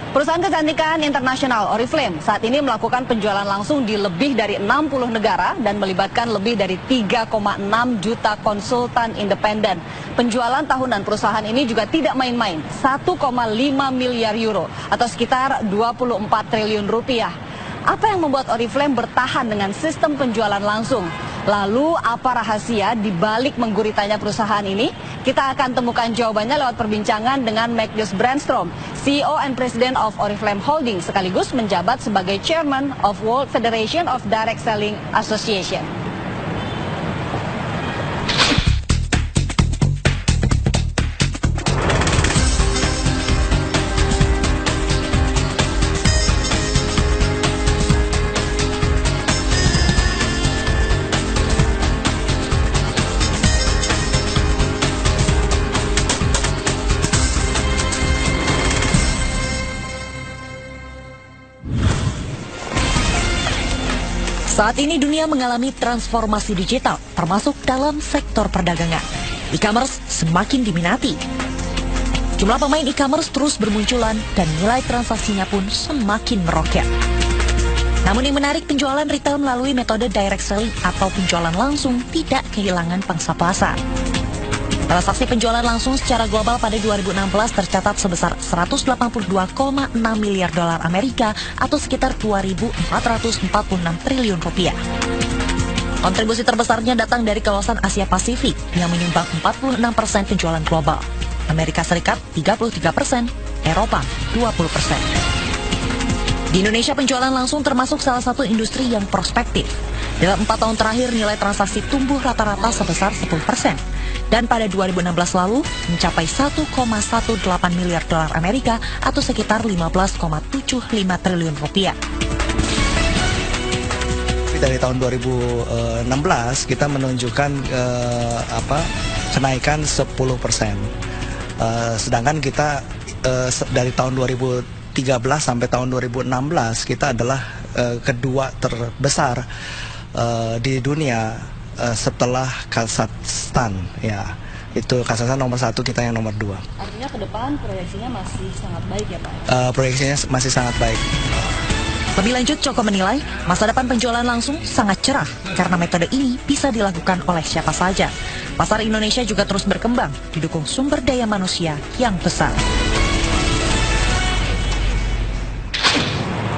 Perusahaan kecantikan internasional Oriflame saat ini melakukan penjualan langsung di lebih dari 60 negara dan melibatkan lebih dari 3,6 juta konsultan independen. Penjualan tahunan perusahaan ini juga tidak main-main, 1,5 miliar euro atau sekitar 24 triliun rupiah. Apa yang membuat Oriflame bertahan dengan sistem penjualan langsung? Lalu apa rahasia di balik mengguritanya perusahaan ini? Kita akan temukan jawabannya lewat perbincangan dengan Magnus Brandstrom, CEO and President of Oriflame Holding, sekaligus menjabat sebagai Chairman of World Federation of Direct Selling Association. Saat ini dunia mengalami transformasi digital, termasuk dalam sektor perdagangan. E-commerce semakin diminati. Jumlah pemain e-commerce terus bermunculan dan nilai transaksinya pun semakin meroket. Namun yang menarik, penjualan retail melalui metode direct selling atau penjualan langsung tidak kehilangan pangsa pasar. Transaksi penjualan langsung secara global pada 2016 tercatat sebesar 182,6 miliar dolar Amerika atau sekitar 2.446 triliun rupiah. Kontribusi terbesarnya datang dari kawasan Asia Pasifik yang menyumbang 46% penjualan global, Amerika Serikat 33%, Eropa 20%. Di Indonesia penjualan langsung termasuk salah satu industri yang prospektif. Dalam 4 tahun terakhir nilai transaksi tumbuh rata-rata sebesar 10%. Dan pada 2016 lalu mencapai 1,18 miliar dolar Amerika atau sekitar 15,75 triliun rupiah. Dari tahun 2016 kita menunjukkan kenaikan 10%. Sedangkan kita dari tahun 2013 sampai tahun 2016 kita adalah kedua terbesar di dunia. Setelah Kazakhstan, ya itu Kazakhstan nomor 1, kita yang nomor 2. Artinya ke depan proyeksinya masih sangat baik ya Pak? Proyeksinya masih sangat baik. Lebih lanjut, Coko menilai masa depan penjualan langsung sangat cerah karena metode ini bisa dilakukan oleh siapa saja. Pasar Indonesia juga terus berkembang, didukung sumber daya manusia yang besar.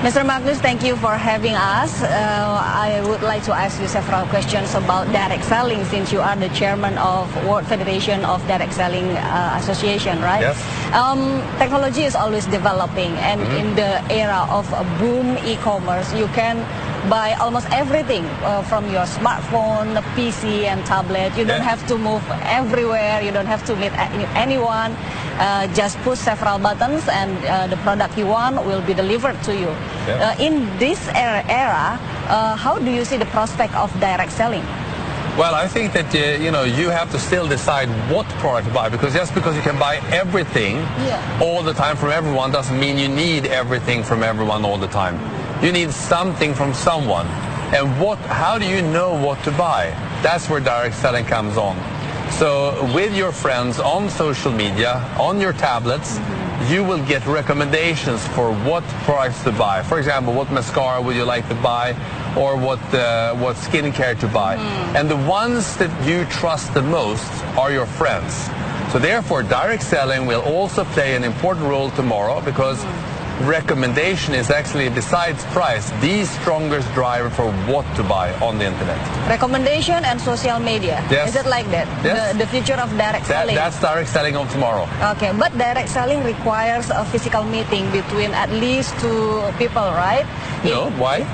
Mr. Magnus, thank you for having us. I would like to ask you several questions about direct selling since you are the chairman of World Federation of Direct Selling Association, right? Yes. Technology is always developing, and in the era of a boom e-commerce, you can buy almost everything from your smartphone, PC, and tablet. You don't have to move everywhere. You don't have to meet anyone. Just push several buttons and the product you want will be delivered to you. Yeah. In this era, how do you see the prospect of direct selling? Well, I think that you have to still decide what product to buy, because just because you can buy everything all the time from everyone doesn't mean you need everything from everyone all the time. You need something from someone. And how do you know what to buy? That's where direct selling comes on. So with your friends on social media, on your tablets, you will get recommendations for what products to buy. For example, what mascara would you like to buy, or what skincare to buy. And the ones that you trust the most are your friends. So therefore, direct selling will also play an important role tomorrow, because recommendation is actually, besides price, the strongest driver for what to buy on the internet. Recommendation and social media. Yes. Is it like that? Yes. The future of direct selling. That's direct selling of tomorrow. Okay, but direct selling requires a physical meeting between at least 2 people, right? No, why?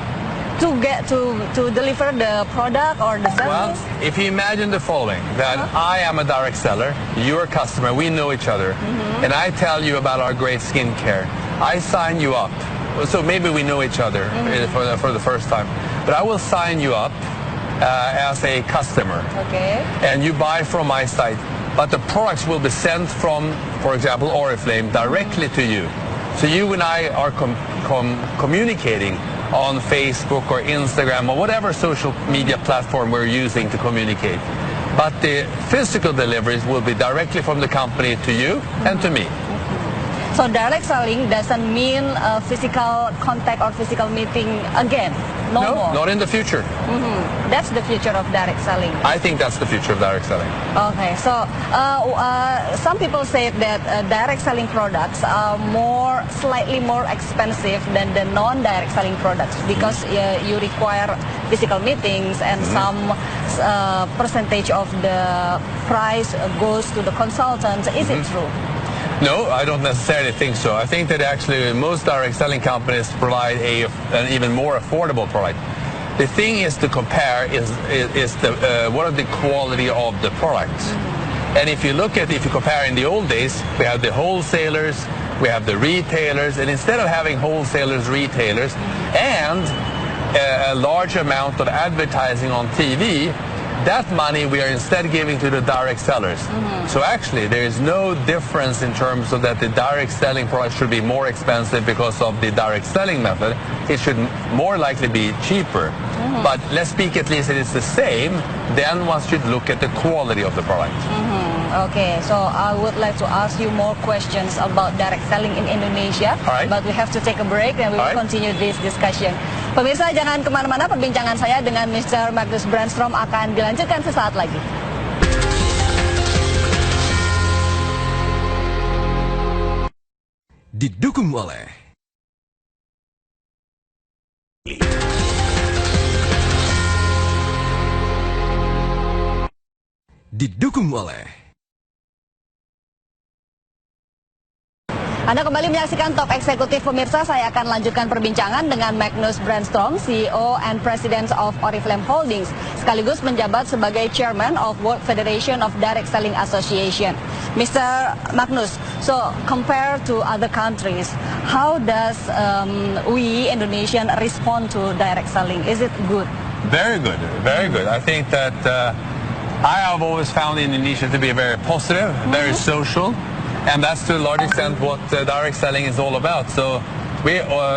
To get to deliver the product or the Well, service? if you imagine the following, that I am a direct seller, you're a customer, we know each other, and I tell you about our great skincare. I sign you up. So maybe we know each other for the first time. But I will sign you up as a customer. Okay. And you buy from my site. But the products will be sent from, for example, Oriflame directly to you. So you and I are communicating on Facebook or Instagram or whatever social media platform we're using to communicate. But the physical deliveries will be directly from the company to you and to me. So direct selling doesn't mean physical contact or physical meeting again. No more. Not in the future. That's the future of direct selling. I think that's the future of direct selling. Okay, so some people say that direct selling products are slightly more expensive than the non-direct selling products because you require physical meetings and some percentage of the price goes to the consultants. Is it true? No, I don't necessarily think so. I think that actually most direct selling companies provide an even more affordable product. The thing is to compare is what are the quality of the product. And if you compare in the old days, we have the wholesalers, we have the retailers, and instead of having wholesalers, retailers, and a large amount of advertising on TV, that money we are instead giving to the direct sellers. So actually there is no difference in terms of that the direct selling product should be more expensive because of the direct selling method. It should more likely be cheaper. But let's speak at least that it's the same, then one should look at the quality of the product. Okay, so I would like to ask you more questions about direct selling in Indonesia, but we have to take a break and we will continue this discussion. Pemirsa, jangan kemana-mana, perbincangan saya dengan Mr. Magnus Brandstrom akan dilanjutkan sesaat lagi. Didukung oleh Anda kembali menyaksikan Top Eksekutif pemirsa. Saya akan lanjutkan perbincangan dengan Magnus Brandstrom, CEO and President of Oriflame Holdings, sekaligus menjabat sebagai Chairman of World Federation of Direct Selling Association. Mr. Magnus, so compared to other countries, how does we Indonesian respond to direct selling? Is it good? Very good, very good. I think that I have always found Indonesia to be very positive, very social. And that's to a large extent what direct selling is all about. So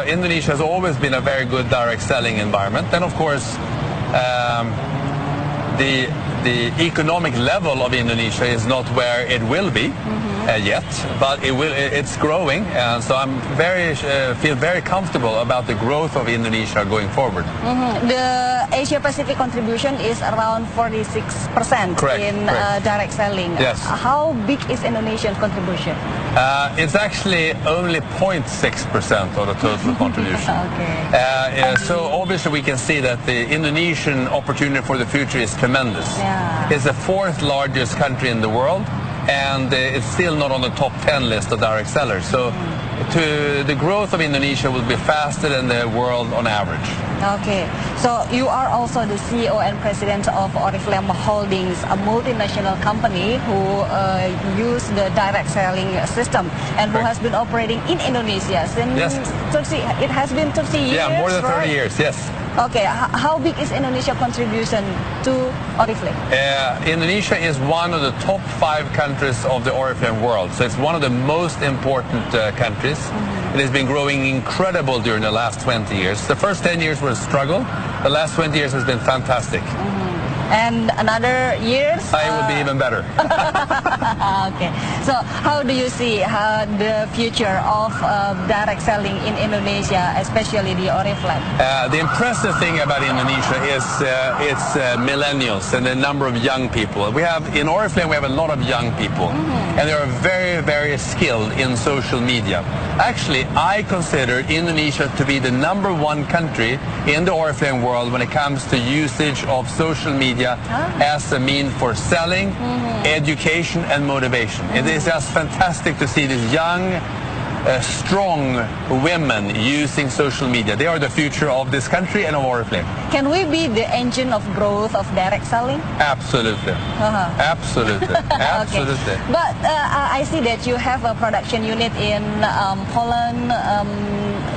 Indonesia has always been a very good direct selling environment. And of course, the economic level of Indonesia is not where it will be yet, but it's growing. And so I'm feel very comfortable about the growth of Indonesia going forward. The Asia Pacific contribution is around 46% in direct selling. Yes. How big is Indonesian contribution? It's actually only 0.6% of the total contribution. So obviously we can see that the Indonesian opportunity for the future is tremendous. It's the fourth largest country in the world, and it's still not on the top 10 list of direct sellers. So the growth of Indonesia will be faster than the world on average. Okay, so you are also the CEO and President of Oriflame Holdings, a multinational company who use the direct selling system and who has been operating in Indonesia since 30. It has been 30 years. Yeah, more than 30 years. Yes. Okay, how big is Indonesia contribution to Oriflame? Indonesia is one of the top 5 countries of the Oriflame world, so it's one of the most important countries. It has been growing incredible during the last 20 years. The first 10 years were a struggle. The last 20 years has been fantastic. And another years? It will be even better. Okay. So how do you see the future of direct selling in Indonesia, especially the Oriflame? The impressive thing about Indonesia is its millennials and the number of young people. In Oriflame we have a lot of young people, and they are very, very skilled in social media. Actually, I consider Indonesia to be the #1 country in the Oriflame world when it comes to usage of social media as a mean for selling, education and motivation. It is just fantastic to see these young, strong women using social media. They are the future of this country and of Oriflame. Can we be the engine of growth of direct selling? Absolutely. Absolutely. Absolutely. Okay. But I see that you have a production unit in Poland,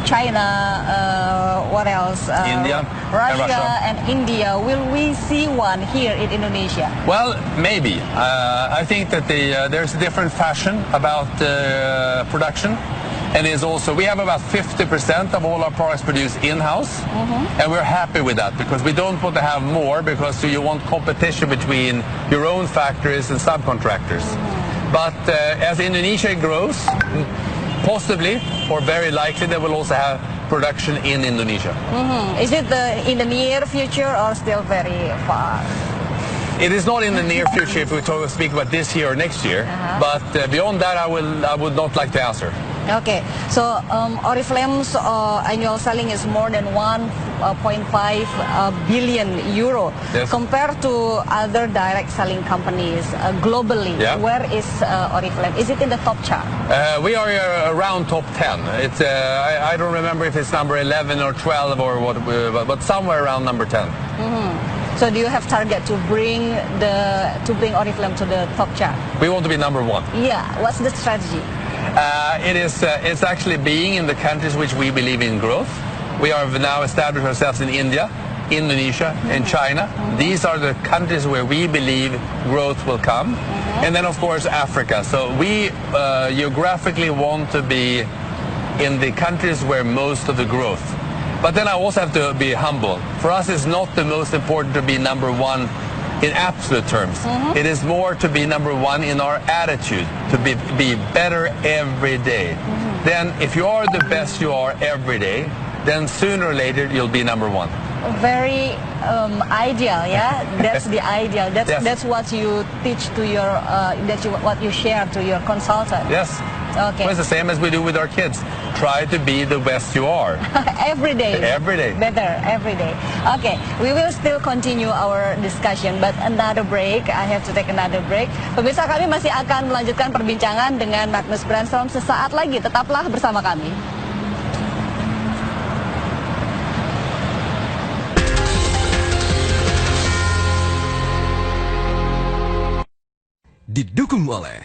China, what else? India, Russia and India. Will we see one here in Indonesia? Well, maybe. I think that there's a different fashion about production. And we have about 50% of all our products produced in-house, and we're happy with that because we don't want to have more because you want competition between your own factories and subcontractors. But as Indonesia grows, possibly, or very likely, they will also have production in Indonesia. Is it in the near future or still very far? It is not in the near future if we speak about this year or next year, but beyond that I would not like to answer. Okay, so Oriflame's annual selling is more than 1.5 billion euro. Yes. Compared to other direct selling companies globally. Yeah. Where is Oriflame? Is it in the top chart? We are around top 10. It's I don't remember if it's number 11 or 12 or what, but somewhere around number 10. So do you have target to bring Oriflame to the top chart? We want to be number 1. Yeah. What's the strategy? It's actually being in the countries which we believe in growth. We have now established ourselves in India, Indonesia, and China. These are the countries where we believe growth will come. And then, of course, Africa. So we geographically want to be in the countries where most of the growth. But then I also have to be humble. For us, it's not the most important to be number 1 in absolute terms. It is more to be number 1 in our attitude, to be better every day. Then if you are the best you are every day, then sooner or later you'll be number 1. Very ideal, yeah. That's the ideal. That's what you teach to your what you share to your consultant. Yes. Okay. Well, it's the same as we do with our kids. Try to be the best you are. Every day. Every day. Better every day. Okay, we will still continue our discussion, but another break. I have to take another break. Pemirsa, kami masih akan melanjutkan perbincangan dengan Magnus Brandstrom sesaat lagi. Tetaplah bersama kami. Didukung oleh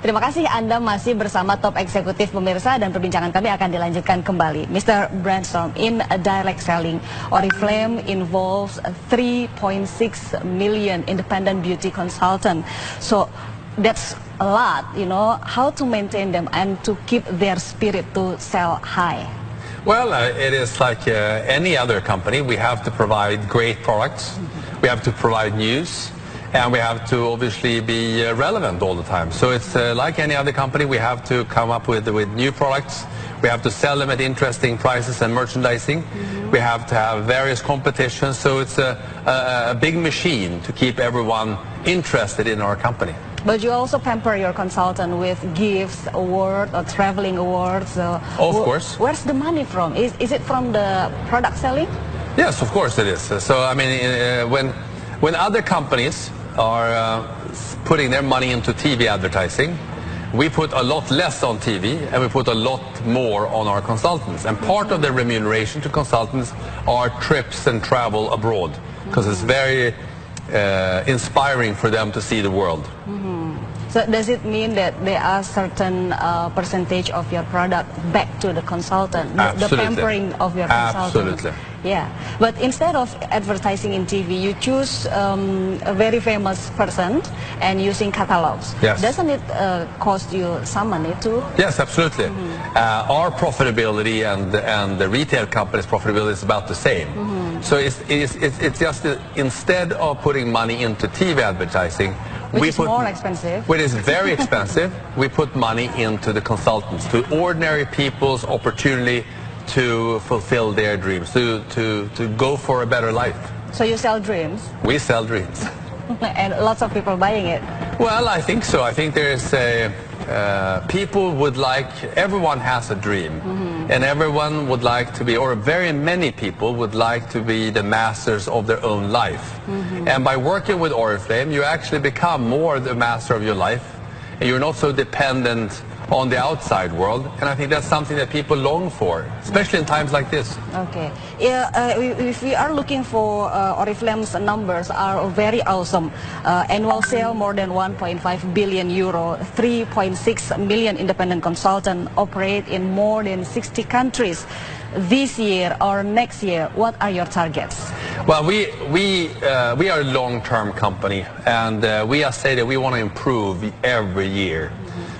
Terima kasih Anda masih bersama Top Eksekutif pemirsa, dan perbincangan kami akan dilanjutkan kembali. Mr. Brandstrom, in direct selling, Oriflame involves 3.6 million independent beauty consultant. So that's a lot, you know, how to maintain them and to keep their spirit to sell high. Well, it is like any other company. We have to provide great products. We have to provide news. And we have to obviously be relevant all the time. So it's like any other company, we have to come up with new products. We have to sell them at interesting prices and merchandising. We have to have various competitions. So it's a big machine to keep everyone interested in our company. But you also pamper your consultant with gifts, awards, or traveling awards. Of course. Where's the money from? Is it from the product selling? Yes, of course it is. So I mean, when other companies are putting their money into TV advertising, we put a lot less on TV and we put a lot more on our consultants. And part of the remuneration to consultants are trips and travel abroad, because it's very inspiring for them to see the world. So does it mean that there are certain percentage of your product back to the consultant, the pampering of your consultant? Absolutely. Yeah, but instead of advertising in TV, you choose a very famous person and using catalogs. Yes. Doesn't it cost you some money too? Yes, absolutely. Our profitability and the retail company's profitability is about the same. So it's just that instead of putting money into TV advertising, which is more expensive. Which is very expensive. We put money into the consultants, to ordinary people's opportunity to fulfill their dreams, to go for a better life. So you sell dreams? We sell dreams. And lots of people buying it. Well, I think so. I think there's people would like, everyone has a dream, and everyone would like to be, or very many people would like to be the masters of their own life. And by working with Oriflame, you actually become more the master of your life, and you're not so dependent on the outside world, and I think that's something that people long for, especially in times like this. Okay. If we are looking for Oriflame's numbers are very awesome. Annual sale more than 1.5 billion euro, 3.6 million independent consultants operate in more than 60 countries. This year or next year, what are your targets? Well, we are a long-term company, and we say that we want to improve every year.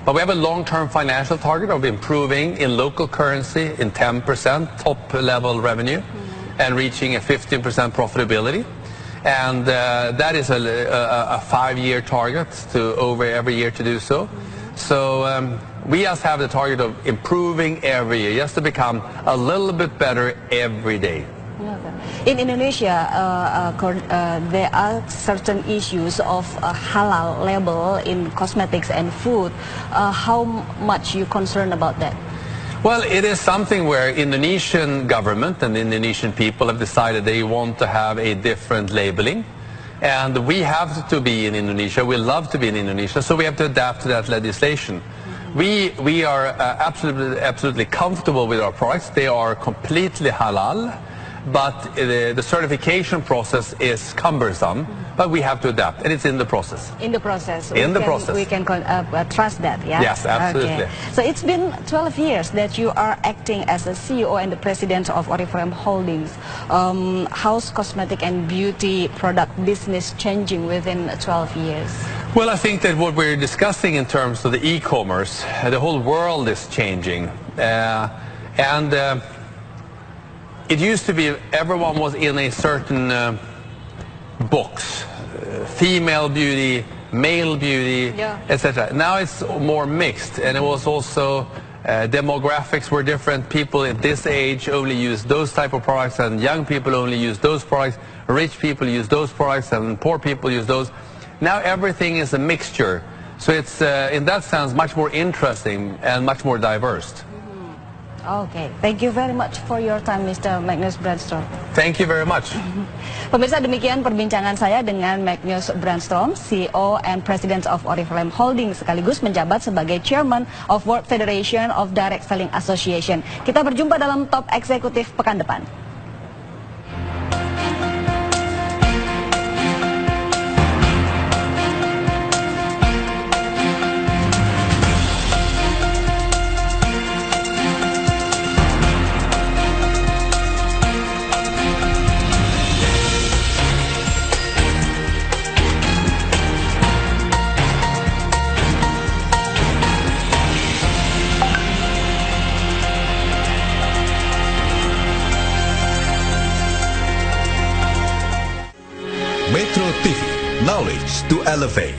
But we have a long-term financial target of improving in local currency in 10% top-level revenue and reaching a 15% profitability. And that is a 5-year target to over every year to do so. So we just have the target of improving every year, just to become a little bit better every day. In Indonesia, there are certain issues of halal label in cosmetics and food. How much you concerned about that? Well, it is something where Indonesian government and Indonesian people have decided they want to have a different labeling. And we have to be in Indonesia. We love to be in Indonesia, so we have to adapt to that legislation. We are absolutely comfortable with our products. They are completely halal, but the certification process is cumbersome. But we have to adapt, and it's in the process. In the process. We can trust that, yeah? Yes, absolutely. Okay. So it's been 12 years that you are acting as a CEO and the president of Oriflame Holdings. How's cosmetic and beauty product business changing within 12 years? Well, I think that what we're discussing in terms of the e-commerce, the whole world is changing. It used to be everyone was in a certain box, female beauty, male beauty, etc. Now it's more mixed, and it was also demographics were different. People at this age only use those type of products, and young people only use those products. Rich people use those products, and poor people use those. Now everything is a mixture, so it's in that sense much more interesting and much more diverse. Okay, thank you very much for your time, Mr. Magnus Brandstrom. Thank you very much. Pemirsa, demikian perbincangan saya dengan Magnus Brandstrom, CEO and President of Oriflame Holdings, sekaligus menjabat sebagai Chairman of World Federation of Direct Selling Association. Kita berjumpa dalam Top Eksekutif pekan depan. Metro TV, knowledge to elevate.